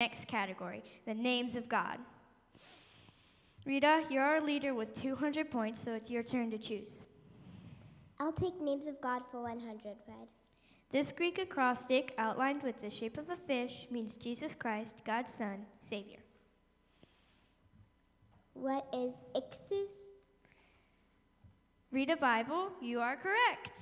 Next category, the names of God. Rita, you're our leader with 200 points, so it's your turn to choose. I'll take names of God for 100, Red. This Greek acrostic, outlined with the shape of a fish, means Jesus Christ, God's Son, Savior. What is ichthus? Read a Bible, you are correct.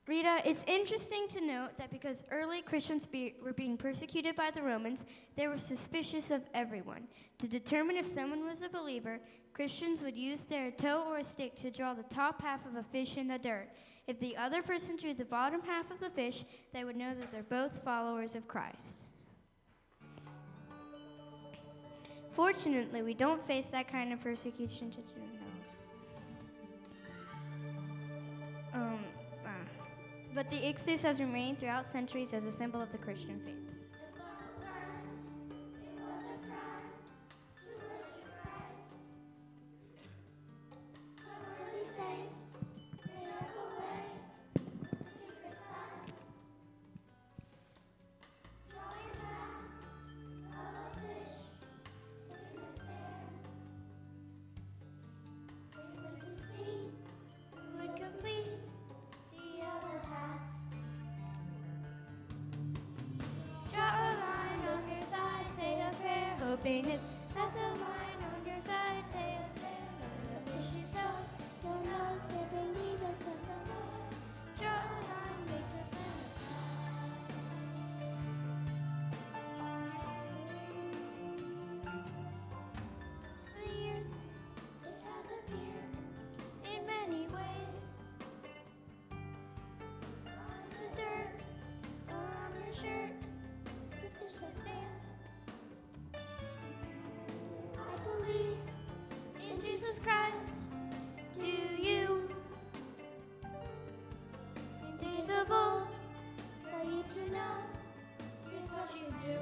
Rita, it's interesting to note that because early Christians were being persecuted by the Romans, they were suspicious of everyone. To determine if someone was a believer, Christians would use their toe or a stick to draw the top half of a fish in the dirt. If the other person drew the bottom half of the fish, they would know that they're both followers of Christ. Fortunately, we don't face that kind of persecution today. But the ichthus has remained throughout centuries as a symbol of the Christian faith. Hoping is that the line on your side say a prayer. Lord, wish you so. You'll know they believe it's in the Lord. Draw a line, make the sign of God. For years, it has appeared in many ways. On the dirt, or on your shirt, the fish stands. Believe in Jesus Christ, do you? In days of old, for you to know, here's what you do.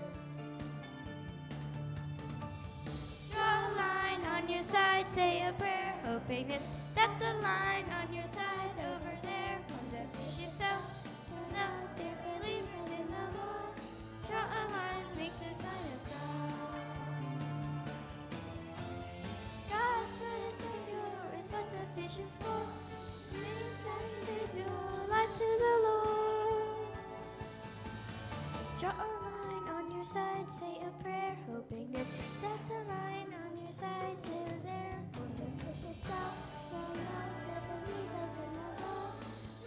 Draw a line on your side, say a prayer, hoping this, that the line on your side's over there. One's a fish if so, you'll know they're believers in the Lord. Draw a line, make the sign of God. God's Son and Savior is what the fish is for. Means that you give your life to the Lord. Draw a line on your side, say a prayer, hoping this, that the line on your side is there. When the fish is out, you'll know the believers in the Lord.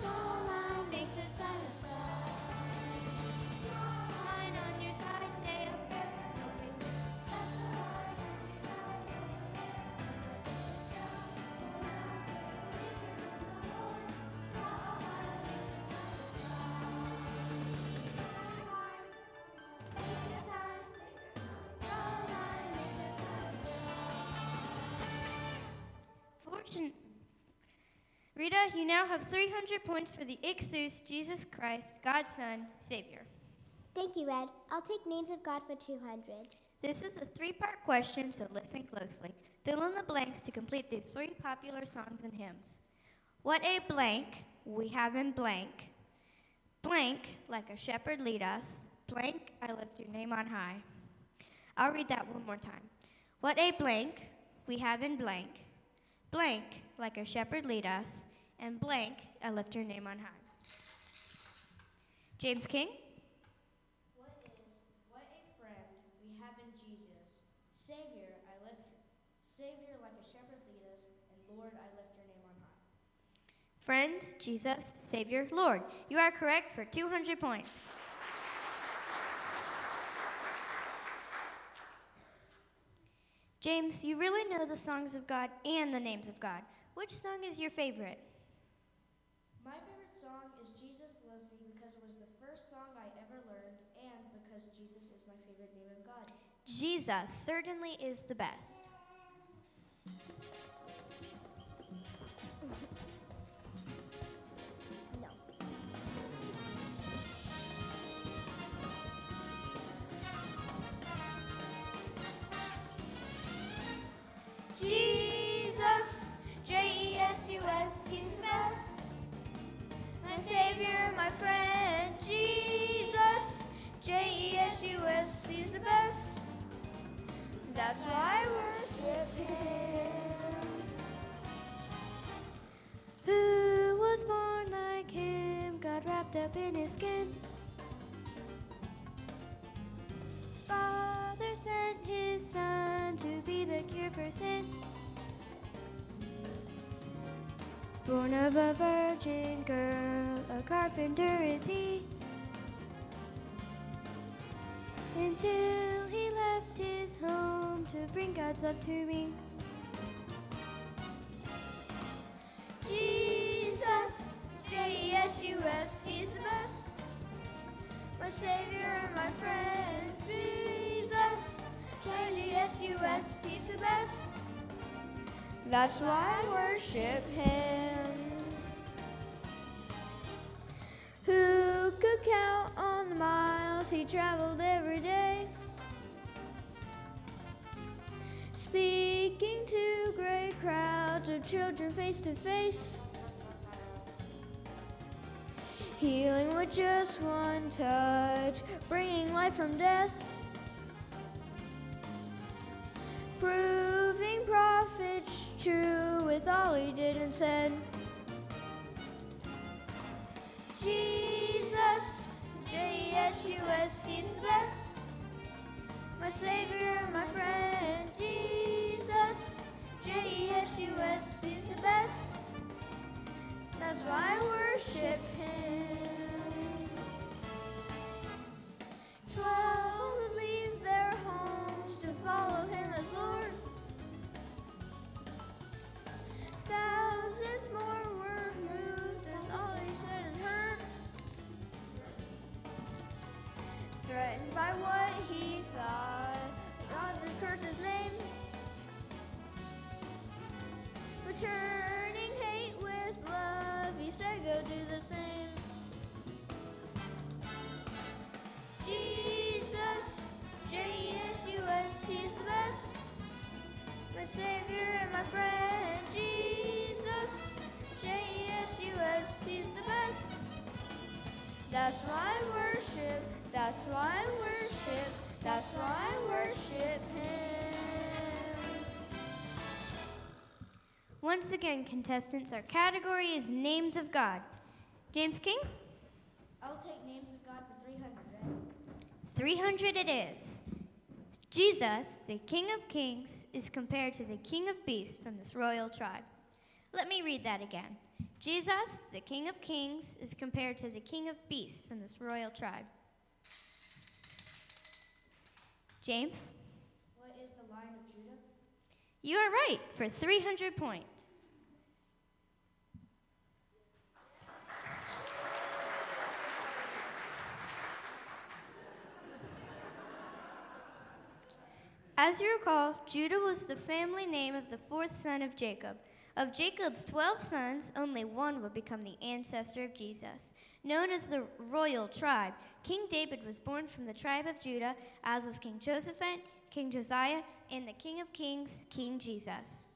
Draw a line, make the sign of God. Draw a line on your side, say a prayer, hoping this, that the line on your side is there. Rita, you now have 300 points for the ichthus, Jesus Christ, God's Son, Savior. Thank you, Ed. I'll take names of God for 200. This is a three-part question, so listen closely. Fill in the blanks to complete these three popular songs and hymns. What a blank we have in blank. Blank, like a shepherd lead us. Blank, I lift your name on high. I'll read that one more time. What a blank we have in blank. Blank, like a shepherd lead us. And blank, I lift your name on high. James King. What a friend we have in Jesus. Savior, Savior, like a shepherd lead us, and Lord, I lift your name on high. Friend, Jesus, Savior, Lord. You are correct for 200 points. James, you really know the songs of God and the names of God. Which song is your favorite? My favorite song is Jesus Loves Me because it was the first song I ever learned and because Jesus is my favorite name of God. Jesus certainly is the best. No. Jesus, J-E-S-U-S, he's the best. My Savior. J-E-S-U-S, he's the best. That's why I worship him. Who was born like him, got wrapped up in his skin? Father sent his son to be the cure for sin. Born of a virgin girl, a carpenter is he. Until he left his home to bring God's love to me. Jesus, J-E-S-U-S, he's the best. My Savior and my friend. Jesus, J-E-S-U-S, he's the best. That's why I worship him. Who could count on the miles he traveled every day? Speaking to great crowds of children face to face. Healing with just one touch, bringing life from death. Proving prophets true with all he did and said. Jesus, J-E-S-U-S, he's the best. My Savior, my friend. Jesus, J-E-S-U-S, he's the best. That's why I worship him. 12 would leave their homes to follow him as Lord. Thousands more were moved as all he said and heard. Threatened by what he thought, God would curse his name. Returning hate with love, he said go do the same. Jesus, J-E-S-U-S, he's the best. My Savior and my friend. Jesus, J-E-S-U-S, he's the best. That's why I worship, that's why I worship, that's why I worship him. Once again, contestants, our category is Names of God. James King? I'll take names of God for 300, right? 300 it is. Jesus, the King of Kings, is compared to the King of Beasts from this royal tribe. Let me read that again. Jesus, the King of Kings, is compared to the King of Beasts from this royal tribe. James? What is the Lion of Judah? You are right for 300 points. As you recall, Judah was the family name of the fourth son of Jacob. Of Jacob's 12 sons, only one would become the ancestor of Jesus. Known as the royal tribe, King David was born from the tribe of Judah, as was King Josephat, King Josiah, and the King of Kings, King Jesus.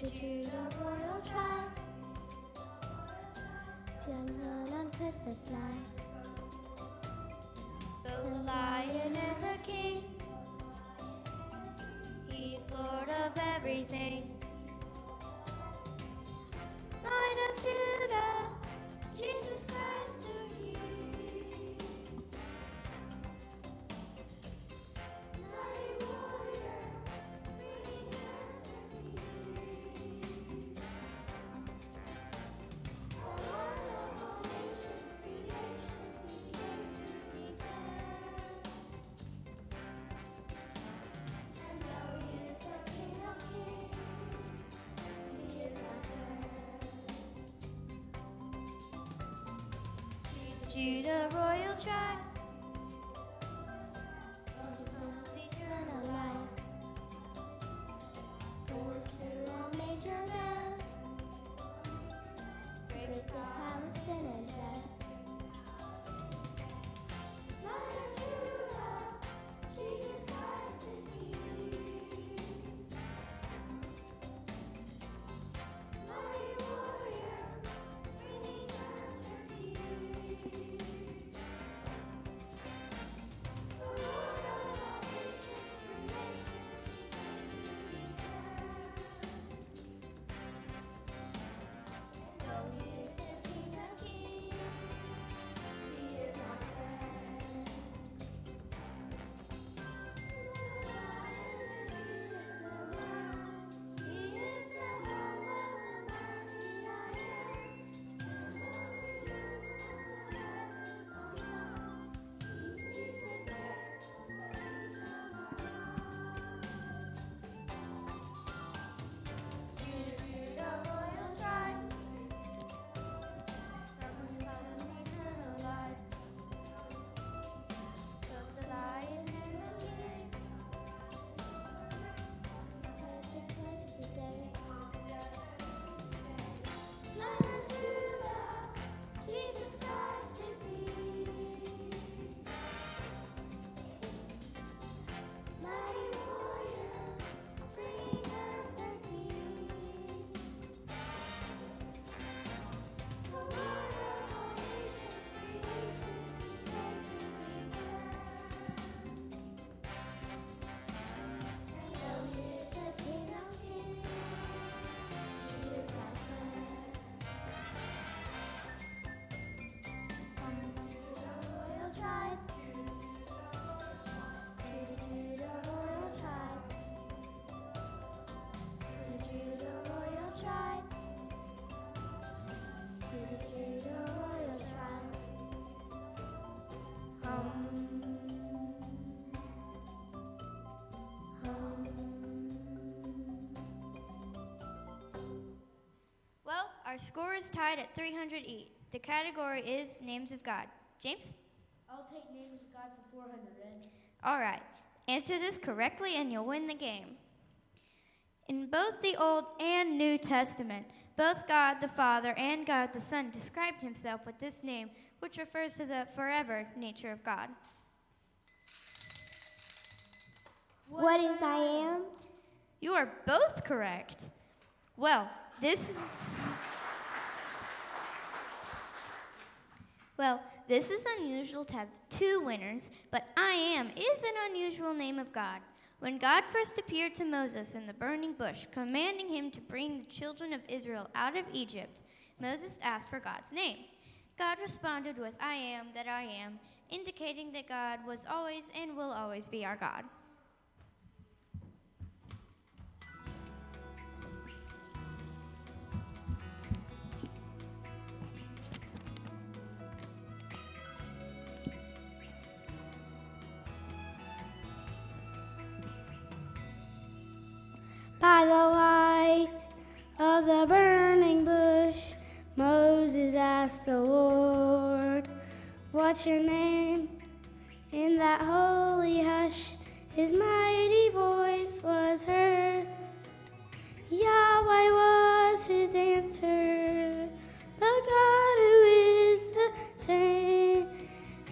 Judah, royal tribe, young on Christmas night. The lion and the king, he's Lord of everything. Lion of Judah, Jesus Christ the King. Mighty warrior, bringing earth and peace. Lord of all nations, creations, he came to declare. And though he is the King of Kings, he is my friend. Judah royal tribe, Eternal life, born to a major bell, break the power of sin and death. Lion of Judah, Jesus Christ. score is tied at 300 each. The category is Names of God. James? I'll take names of God for 400, Ed. All right. Answer this correctly and you'll win the game. In both the Old and New Testament, both God the Father and God the Son described himself with this name, which refers to the forever nature of God. What is I am? You are both correct. Well, this is unusual to have two winners, but I am is an unusual name of God. When God first appeared to Moses in the burning bush, commanding him to bring the children of Israel out of Egypt, Moses asked for God's name. God responded with, I am that I am, indicating that God was always and will always be our God. By the light of the burning bush, Moses asked the Lord, what's your name? In that holy hush, his mighty voice was heard. Yahweh was his answer, the God who is the same,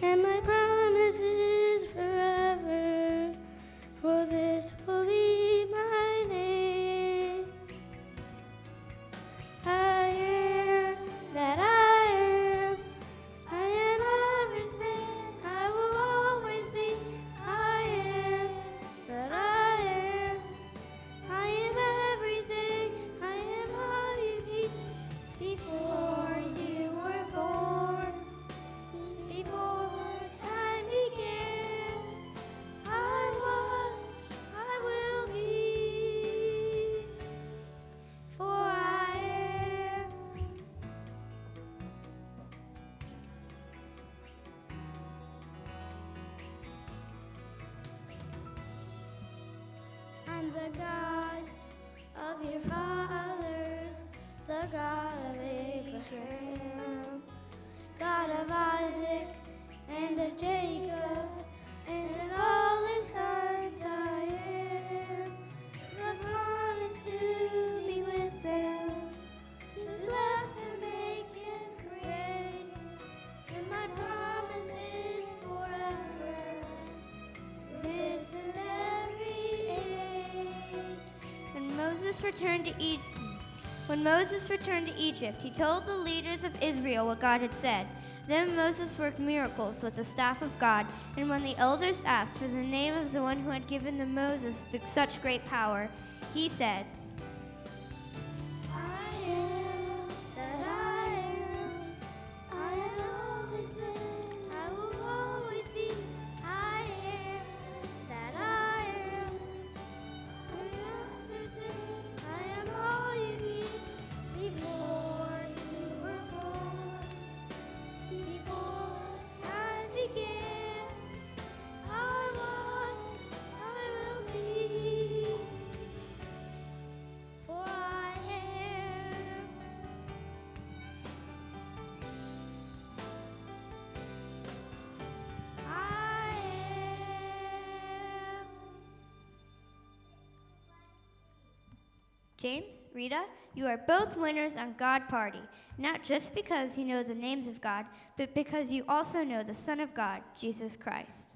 and my promise is forever, for this will be my name. I am that I am everything I will always be. I am that I am everything, I am all you need. Before you were born, before time began, I was, I will be, for I am. I'm the God of your fathers, the God of Abraham, God of Isaac and of Jacob, and in all his sons I am. The promise to be with them, to bless and make him great, and my promise is forever, this and every age. When Moses returned to Egypt, he told the leaders of Israel what God had said. Then Moses worked miracles with the staff of God, and when the elders asked for the name of the one who had given to Moses such great power, he said, I am that I am everything I will always be. I am that I am everything, I am all you need. Before you were born, before time began, I was, I will be, for I am. I am. James, Rita, you are both winners on God Party, not just because you know the names of God, but because you also know the Son of God, Jesus Christ.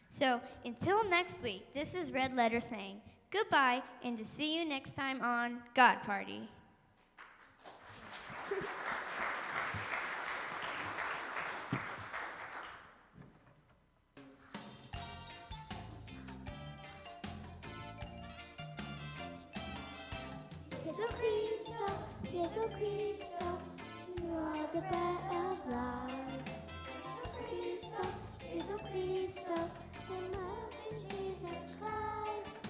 So, until next week, this is Red Letter saying goodbye and to see you next time on God Party. Jesu Cristo, you are the bread of life. Jesu Cristo, the mercy Jesus Christ.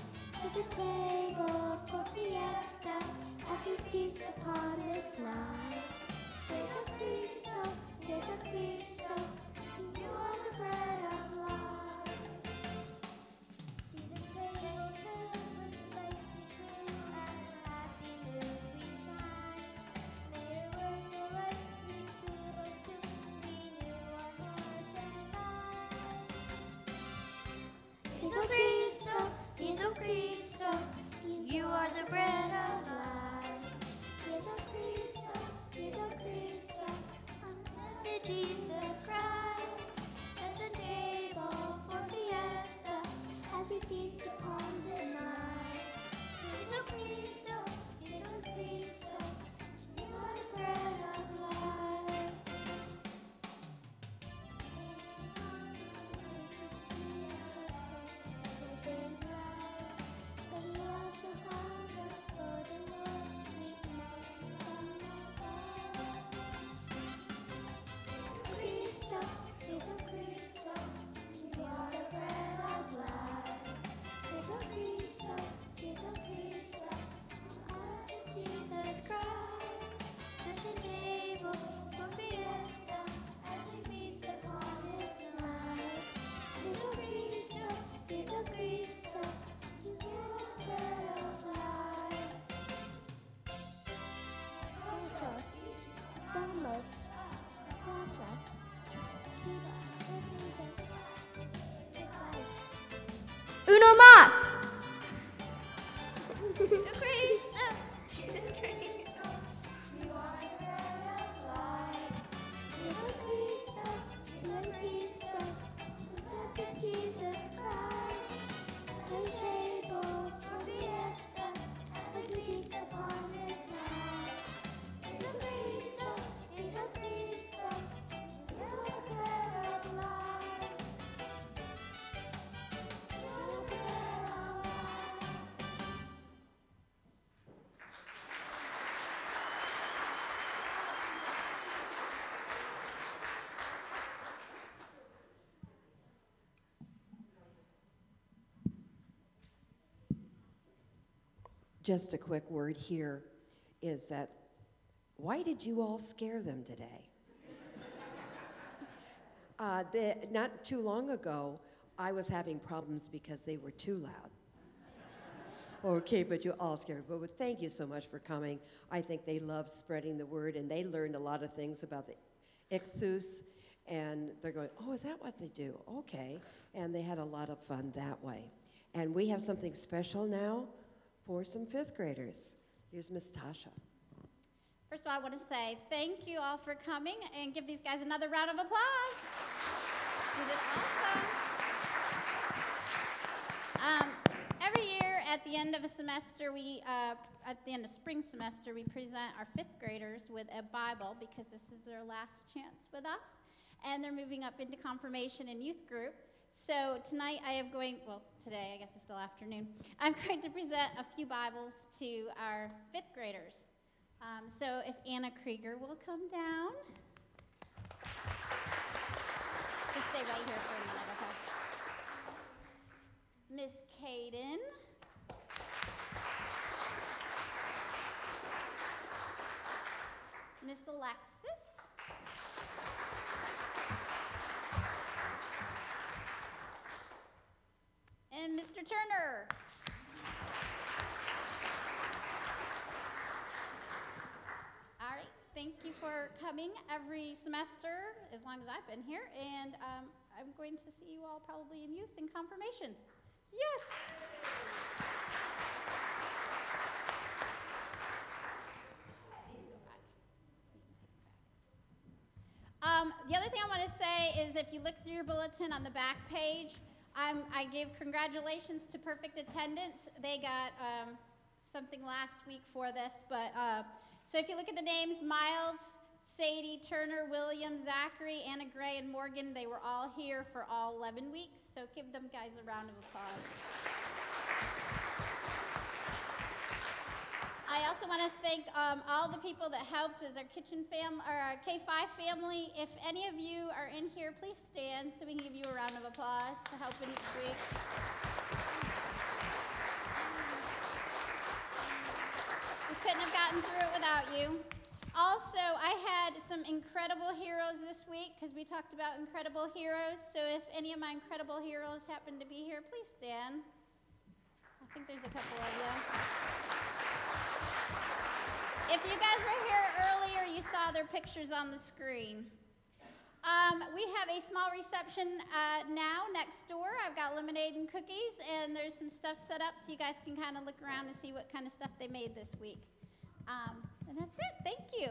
To the table for fiesta, as we feast upon this night. Jesu Cristo, Uno más. Cristo, Jesus Christ. You are the bread of life. Jesus Cristo, Jesus Cristo, blessed Jesus Christ. The table for fiesta, as we feast upon His life. Jesus Cristo, Jesus Cristo, you are the bread of life. You are the bread of life. Just a quick word here is that why did you all scare them today? Not too long ago, I was having problems because they were too loud. Okay, but you all scared. But thank you so much for coming. I think they love spreading the word, and they learned a lot of things about the ichthus, and they're going, oh, is that what they do? Okay. And they had a lot of fun that way. And we have something special now for some fifth graders. Here's Miss Tasha. First of all, I want to say thank you all for coming and give these guys another round of applause. You did awesome. Every year at the end of a semester, at the end of spring semester, we present our fifth graders with a Bible because this is their last chance with us. And they're moving up into confirmation and youth group. So tonight today, I guess it's still afternoon, I'm going to present a few Bibles to our fifth graders. So if Anna Krieger will come down. Just stay right here for a minute, okay? Miss Kaden. Miss Alexis. And Mr. Turner. All right, thank you for coming every semester, as long as I've been here, and I'm going to see you all probably in youth and confirmation. Yes. The other thing I want to say is if you look through your bulletin on the back page, I gave congratulations to perfect attendance. They got something last week for this, but so if you look at the names, Miles, Sadie, Turner, William, Zachary, Anna Gray, and Morgan, they were all here for all 11 weeks, so give them guys a round of applause. I also want to thank all the people that helped as our kitchen family, or our K-5 family. If any of you are in here, please stand so we can give you a round of applause for helping each week. We couldn't have gotten through it without you. Also, I had some incredible heroes this week because we talked about incredible heroes. So if any of my incredible heroes happen to be here, please stand. I think there's a couple of you. If you guys were here earlier, you saw their pictures on the screen. We have a small reception now next door. I've got lemonade and cookies, and there's some stuff set up so you guys can kind of look around and see what kind of stuff they made this week. And that's it. Thank you.